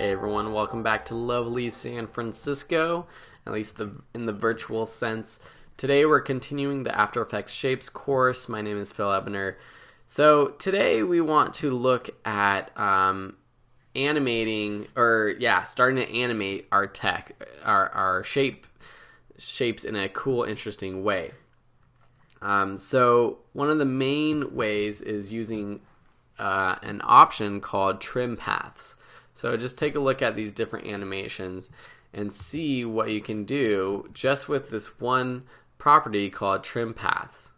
Hey everyone, welcome back to lovely San Francisco, at least in the virtual sense. Today we're continuing the After Effects Shapes course. My name is Phil Ebner. So today we want to look at starting to animate our our shapes in a cool, interesting way. So one of the main ways is using an option called trim paths. So just take a look at these different animations and see what you can do just with this one property called trim paths.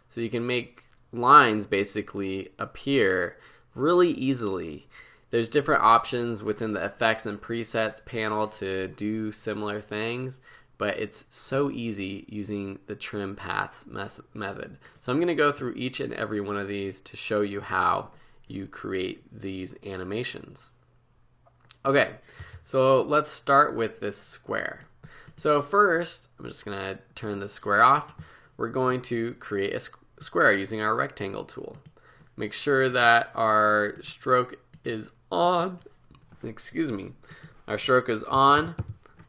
So you can make lines basically appear really easily. There's different options within the effects and presets panel to do similar things, but it's so easy using the trim paths method. So I'm going to go through each and every one of these to show you how you create these animations. Okay, so let's start with this square. So first, I'm just going to turn the square off. We're going to create a square using our rectangle tool. Make sure that our stroke is on. Our stroke is on.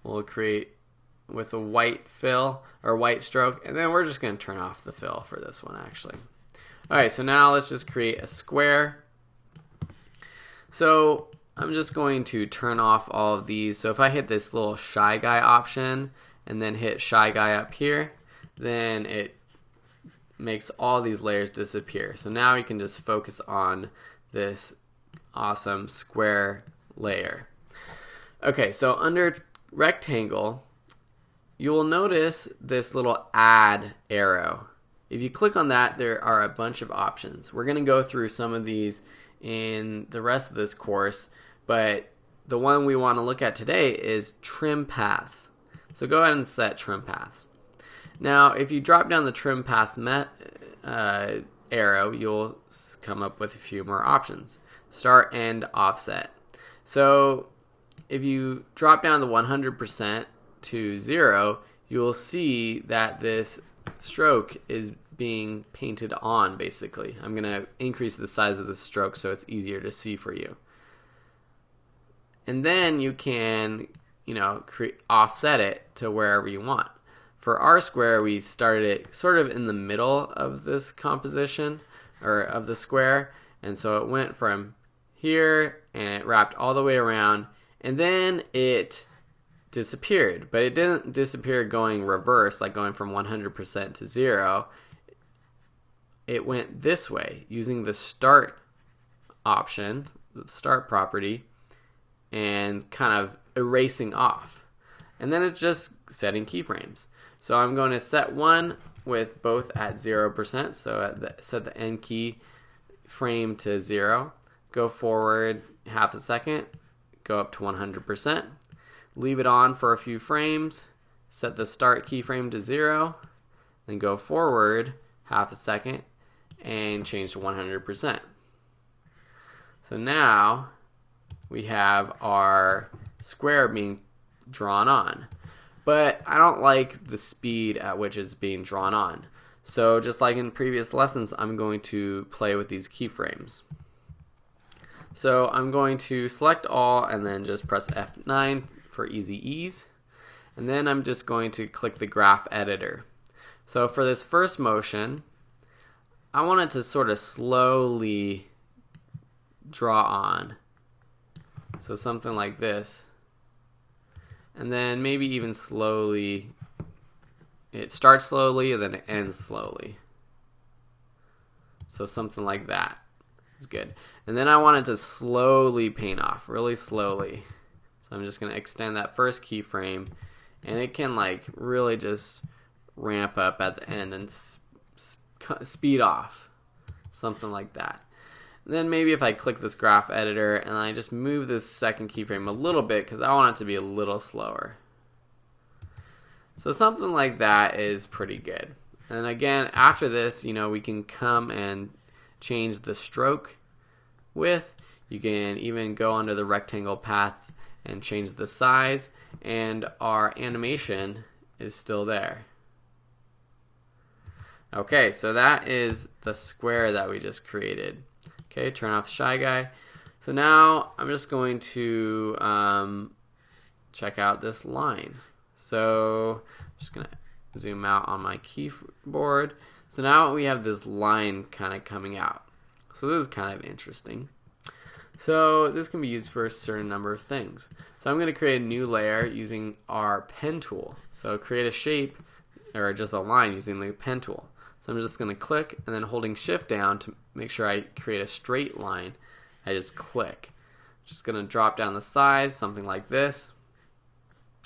We'll create with a white fill or white stroke, and then we're just going to turn off the fill for this one actually. Alright, so now let's just create a square. So I'm just going to turn off all of these. So if I hit this little shy guy option and then hit shy guy up here, then it makes all these layers disappear. So now we can just focus on this awesome square layer. Okay, so under rectangle, you will notice this little add arrow. If you click on that, there are a bunch of options. We're going to go through some of these in the rest of this course, but the one we want to look at today is trim paths. So go ahead and set trim paths. Now, if you drop down the trim paths arrow, you'll come up with a few more options. Start, end, offset. So if you drop down the 100% to 0, you will see that this stroke is being painted on basically. I'm going to increase the size of the stroke so it's easier to see for you. And then you can, offset it to wherever you want. For our square, we started it sort of in the middle of this composition, or of the square, and so it went from here and it wrapped all the way around, and then it disappeared. But it didn't disappear going reverse, like going from 100% to 0. It went this way using the start option, the start property, and kind of erasing off. And then it's just setting keyframes. So I'm going to set one with both at 0%, so set the end key frame to 0, go forward half a second, go up to 100%, leave it on for a few frames, set the start keyframe to 0, then go forward half a second and change to 100%. So now we have our square being drawn on. But I don't like the speed at which it's being drawn on. So just like in previous lessons, I'm going to play with these keyframes. So I'm going to select all and then just press F9 for easy ease. And then I'm just going to click the graph editor. So for this first motion, I want it to sort of slowly draw on. So something like this. And then maybe even slowly, it starts slowly and then it ends slowly. So something like that is good. And then I want it to slowly paint off, really slowly. So I'm just going to extend that first keyframe, and it can like really just ramp up at the end and speed off, something like that. Then maybe if I click this graph editor and I just move this second keyframe a little bit because I want it to be a little slower. So something like that is pretty good. And again, after this, we can come and change the stroke width. You can even go under the rectangle path and change the size, and our animation is still there. Okay, so that is the square that we just created. Okay, turn off Shy Guy. So now I'm just going to check out this line. So I'm just going to zoom out on my keyboard. So now we have this line kind of coming out. So this is kind of interesting. So this can be used for a certain number of things. So I'm going to create a new layer using our pen tool. So create a shape or just a line using the pen tool. So I'm just going to click and then holding shift down to make sure I create a straight line. I just click. Just going to drop down the size, something like this.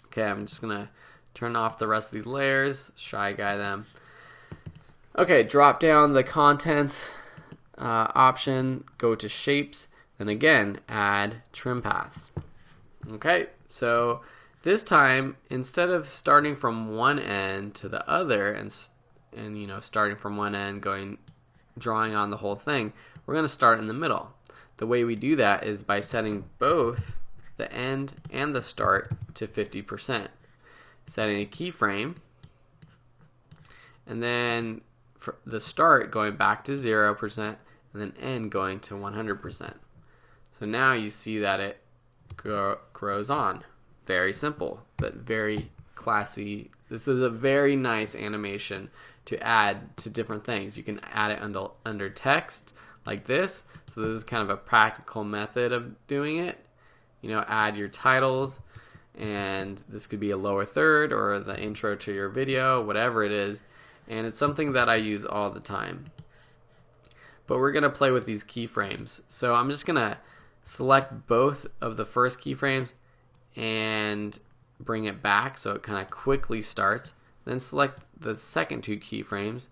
Okay, I'm just going to turn off the rest of these layers, Shy Guy them. Okay, drop down the contents option, go to shapes, and again, add trim paths. Okay, so this time, instead of starting from one end to the other and you know, starting from one end, drawing on the whole thing, we're going to start in the middle. The way we do that is by setting both the end and the start to 50%. Setting a keyframe, and then for the start going back to 0%, and then end going to 100%. So now you see that it grows on. Very simple, but very classy. This is a very nice animation to add to different things. You can add it under text like this. So this is kind of a practical method of doing it. You know, add your titles, and this could be a lower third or the intro to your video, whatever it is. And it's something that I use all the time. But we're going to play with these keyframes. So I'm just going to select both of the first keyframes and bring it back so it kind of quickly starts. Then select the second two keyframes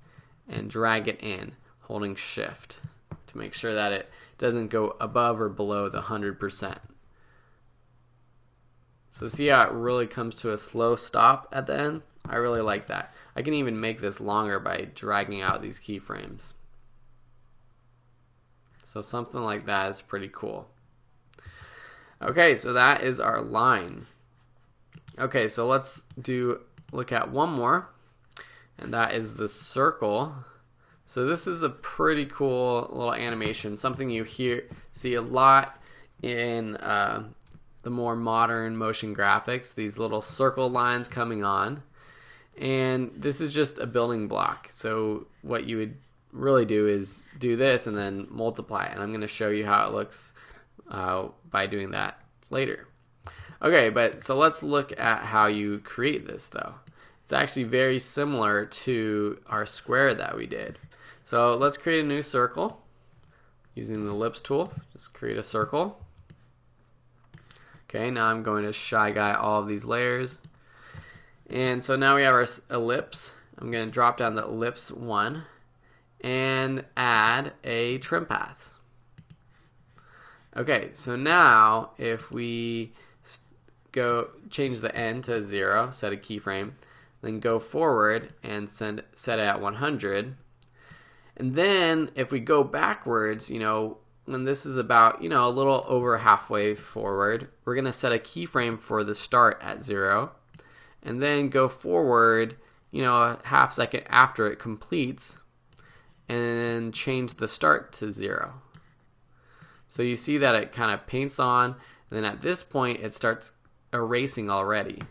and drag it in, holding shift to make sure that it doesn't go above or below the 100%. So see how it really comes to a slow stop at the end? I really like that. I can even make this longer by dragging out these keyframes. So something like that is pretty cool. Okay, so that is our line. Okay, so let's look at one more, and that is the circle. So this is a pretty cool little animation, something you see a lot in the more modern motion graphics, these little circle lines coming on. And this is just a building block. So what you would really do is do this and then multiply. And I'm going to show you how it looks by doing that later. Okay, so let's look at how you create this though. It's actually very similar to our square that we did. So let's create a new circle using the ellipse tool. Just create a circle. Okay, now I'm going to Shy Guy all of these layers. And so now we have our ellipse. I'm going to drop down the ellipse one and add a trim path. Okay, so now if we change the end to 0, set a keyframe, then go forward and set it at 100. And then if we go backwards, you know, when this is about, you know, a little over halfway forward, we're going to set a keyframe for the start at 0. And then go forward, you know, a half second after it completes, and change the start to 0. So you see that it kind of paints on, and then at this point it starts erasing already.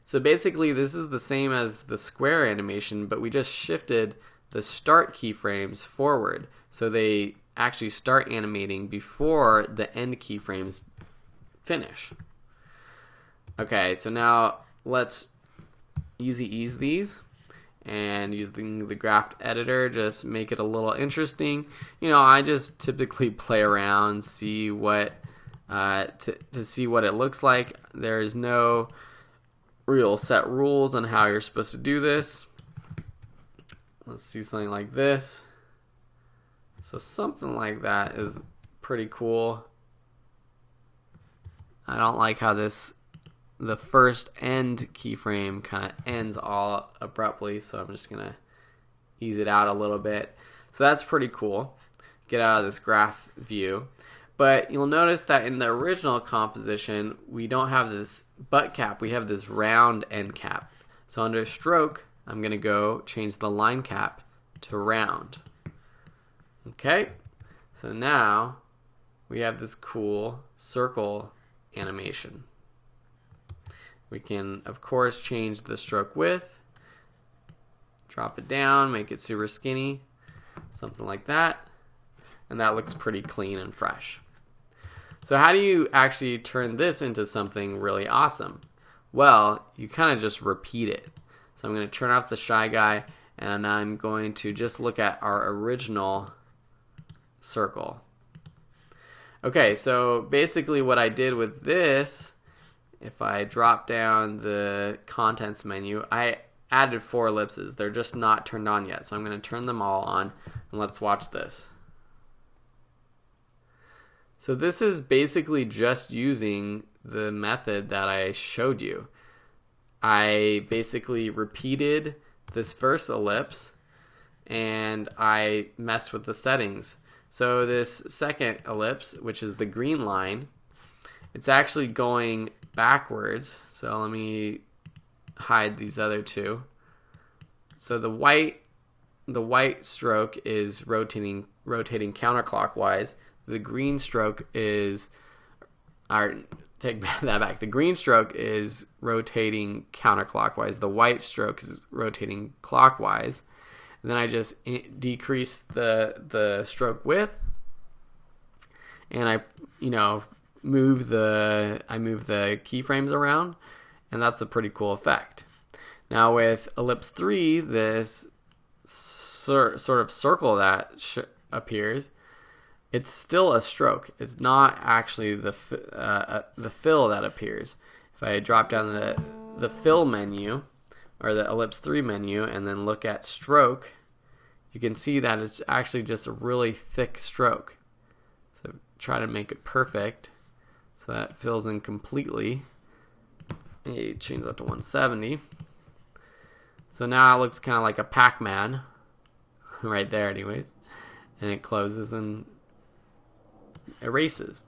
So basically this is the same as the square animation, but we just shifted the start keyframes forward. So they actually start animating before the end keyframes finish. Okay, so now let's easy ease these, and using the graph editor, just make it a little interesting. You know, I just typically play around, see what to see what it looks like. There's no real set rules on how you're supposed to do this. Let's see something like this. So something like that is pretty cool. I don't like how the first end keyframe kind of ends all abruptly, so I'm just gonna ease it out a little bit. So that's pretty cool. Get out of this graph view. But you'll notice that in the original composition, we don't have this butt cap, we have this round end cap. So under stroke, I'm gonna go change the line cap to round. Okay, so now we have this cool circle animation. We can, of course, change the stroke width, drop it down, make it super skinny, something like that, and that looks pretty clean and fresh. So how do you actually turn this into something really awesome? Well, you kind of just repeat it. So I'm going to turn off the Shy Guy, and I'm going to just look at our original circle. Okay, so basically what I did with this, if I drop down the contents menu, I added 4 ellipses. They're just not turned on yet, so I'm going to turn them all on, and let's watch this. So this is basically just using the method that I showed you. I basically repeated this first ellipse, and I messed with the settings. So this second ellipse, which is the green line, it's actually going backwards. So let me hide these other two. So the white stroke is rotating counterclockwise. The green stroke is, take that back. The green stroke is rotating counterclockwise. The white stroke is rotating clockwise. And then I just decrease the stroke width, and I move the keyframes around, and that's a pretty cool effect. Now with ellipse 3, this sort of circle that appears, it's still a stroke. It's not actually the fill that appears. If I drop down the fill menu, or the ellipse 3 menu, and then look at stroke, you can see that it's actually just a really thick stroke. So try to make it perfect so that it fills in completely. Hey, change that to 170. So now it looks kind of like a Pac-Man right there anyways. And it closes and erases.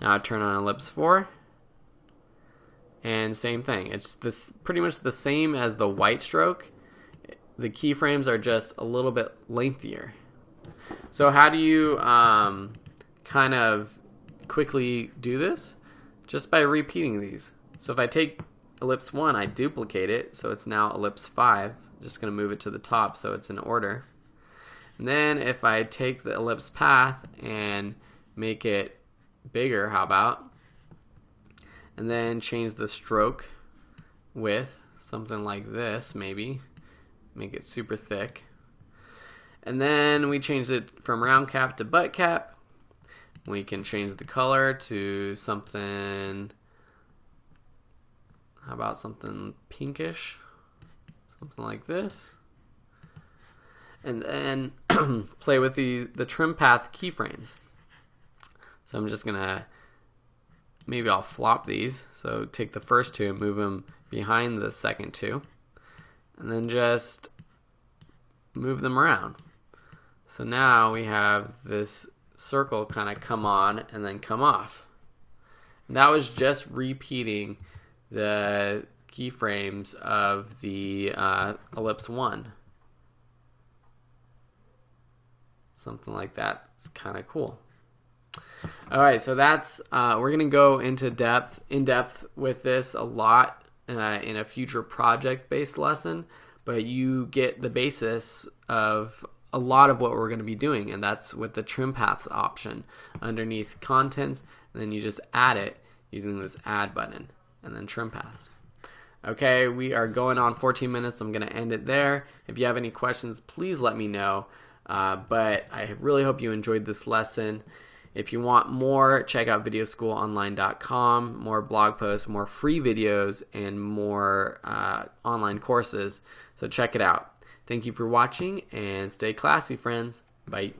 Now I turn on ellipse 4. And same thing. It's pretty much the same as the white stroke. The keyframes are just a little bit lengthier. So how do you kind of quickly do this? Just by repeating these. So if I take ellipse 1, I duplicate it, so it's now ellipse 5. I'm just going to move it to the top so it's in order. And then if I take the ellipse path and make it bigger, how about? And then change the stroke width, something like this maybe. Make it super thick. And then we change it from round cap to butt cap. We can change the color to something, how about something pinkish? Something like this. And then play with the trim path keyframes. So I'm just gonna, maybe I'll flop these. So take the first 2 and move them behind the second 2. And then just move them around. So now we have this circle kind of come on and then come off. And that was just repeating the keyframes of the ellipse 1. Something like that. It's kind of cool. Alright, so that's we're going to go into in depth with this a lot in a future project-based lesson, but you get the basis of a lot of what we're going to be doing, and that's with the trim paths option underneath contents, and then you just add it using this add button, and then trim paths. Okay, we are going on 14 minutes. I'm going to end it there. If you have any questions, please let me know, but I really hope you enjoyed this lesson. If you want more, check out videoschoolonline.com, more blog posts, more free videos, and more online courses. So check it out. Thank you for watching, and stay classy, friends. Bye.